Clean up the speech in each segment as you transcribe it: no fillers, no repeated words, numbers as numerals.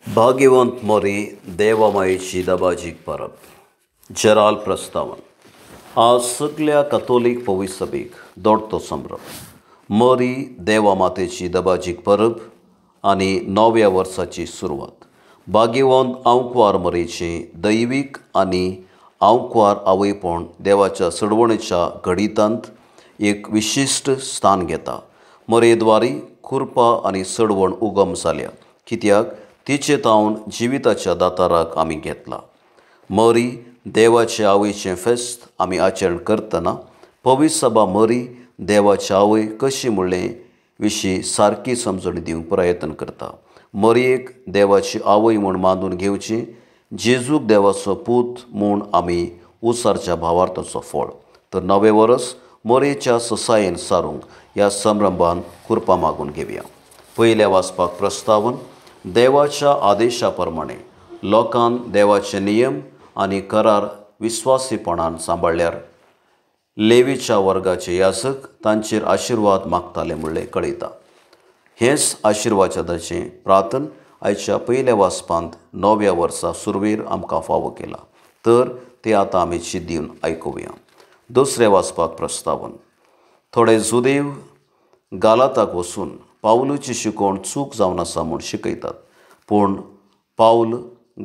भाग्यवंत मोरी देवामायेची दबाजीक परब जराल प्रस्तावन आज सगळ्या कथोलिक पवित्र सभेक दोडतो संभ्रम मोरी देवामातेची दबाजीक परब आनी नव्या वर्साची सुरवात भाग्यवंत आंकवार मोरेचे दैवीक आनी आंकवार आवयपण देवाच्या सडवणेच्या घडितांत एक विशिश्ट स्थान घेता. मोरेद्वारी खुरपा आनी सडवण उगम जाल्या कित्याक तिचे तावन जिविताच्या दाताराक आमी घेतला. मोरी देवाचे आवयचें फेस्त आमी आचरण करतना पवित्र सभा मोरी देवाचे आवय कशी म्हणले विशीं सारकी समजण दिवंक प्रयत्न करता. मोरयेक देवाची आवय म्हूण मानून घेवची, जेजूक देवाचो पूत म्हूण आमी उसारच्या भावार्थाचो फळ. तर नवे वर्स मोरयेच्या ससायेन सारूंक ह्या संभ्रमान खुरपा मागून घेवया. पयल्या वाचपाक प्रस्तावन देवाच्या आदेशा प्रमाणे लोकांन देवाचे नियम आनी करार विस्वासीपणान सांबाळल्यार लेवीच्या वर्गाचे याजक तांचेर आशिर्वाद मागताले म्हणलें कळयता. हेंच आशिर्वादाचें प्रार्थन आयच्या पयल्या वाचपांत नव्या वर्सा सुरवेर आमकां फावो केला. तर तें आतां आमी चिंत दिवन आयकुया. दुसऱ्या वाचपाक प्रस्तावन थोडे जुदेव गालाताक वचून पावलूची शिकोवण चूक जावन आसा म्हूण शिकयतात. पूण पावल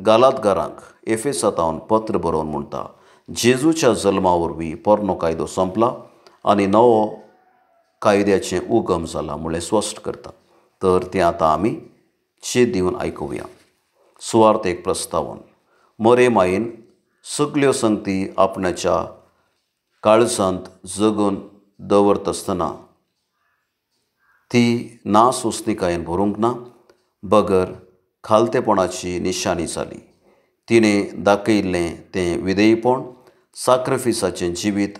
गालातकारांक एफेसांतावन पत्र बरोवन म्हणटा जेजूच्या जल्मा वरवीं पोरनो कायदो संपला आनी नवो कायद्याचें उगम जाला म्हणलें स्पश्ट करता. तर तें आतां आमी चिंत दिवन आयकुया. सुवार्त एक प्रस्तावन मोरे मायेन सगल्यो संगती आपणाच्या काळजांत जगून दवरत आसतना ती नासुस्तीकायेन भरूंक ना, बगर खालतेपणाची निशाणी जाली. तिणें दाखयिल्लें तें विधेयपण साक्रिफिसाचें जिवीत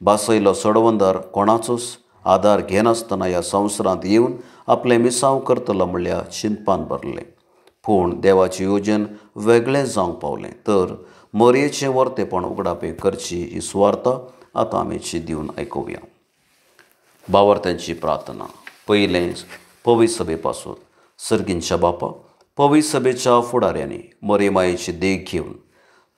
बासयलो सडवंदार कोणाचोच आदार घेनासतना ह्या संवसारांत येवन आपलें मिसांव करतलो म्हणल्या चिंतपान भरलें. पूण देवाचें येवजण वेगळें जावंक पावलें. तर मोरयेचें वर्तेपण उगडापे करची ही सुवार्थ आतां आमी चिंत दिवन आयकुया. भावार्थ्यांची प्रार्थना. पयलें पवित्र सभे पासून सर्गींच्या बापा पवित्र सभेच्या फुडाऱ्यांनी मोरे मायेची देख घेवन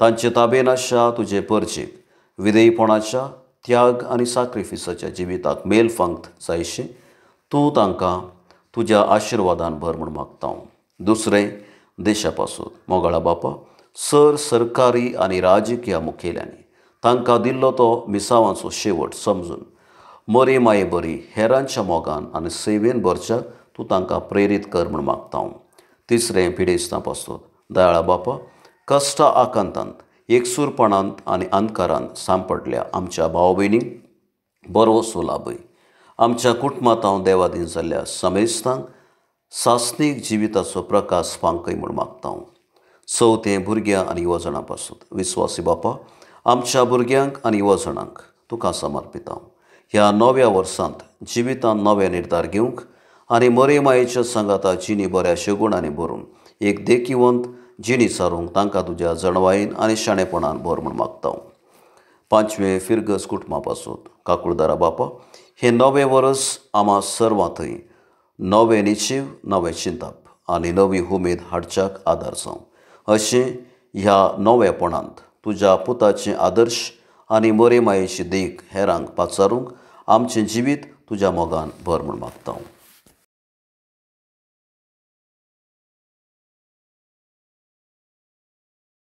तांचे ताबेन आशा तुजे परचेक विधेयपणाच्या त्याग आनी साक्रिफिसाच्या जिविताक मेल फांगत जायशें तूं तांकां तुज्या आशिर्वादान भर म्हूण मागता. दुसरें देशा पासून मोगाळा बापा सरकारी आनी राजकीय मुखेल्यांनी तांकां दिल्लो तो मिसावांचो शेवट समजून मोरे माये बरी हेरांच्या मोगान आनी सेवेन भरच्याक तूं तांकां प्रेरीत कर म्हूण मागता. तिसरें पिडेस्तां पासून दयाळा बापा कश्टा आकांतांत एकसूरपणांत आनी अंधकारांत सांपडल्या आमच्या भाव भयणींक बरोसो लाभय. आमच्या कुटुंबांत हांव देवाधीन जाल्ल्या समेस्तांक सासनीक जिविताचो प्रकाश फांकय म्हूण मागता. चवथें भुरग्यां आनी युवजणां पासून विस्वासी बापा आमच्या भुरग्यांक आनी युवजणांक तुका समर्पिता. ह्या नव्या वर्सांत जिवितांत नवे निर्धार घेवंक आनी मोरे मायेच्या सांगाता जिणी बऱ्या शेगुणांनी भरून एक देखीवंत जिणी सारूंक तांकां तुज्या जणवायेन आनी शाणेपणान भर म्हूण मागता. पांचवें फिरगस कुटुंबा पासून काकुळदारा बापा हें नवें वर्स आम्हा सर्वां थंय नवे निशीव नवें चिंतप आनी नवी उमेद हाडच्याक आदार जावं अशें ह्या नवेपणांत तुज्या पुताचें आदर्श आनी मोरे मायेची देख हेरांक पाचारूंक आमचें जिवीत तुज्या मोगान भर म्हूण मागता.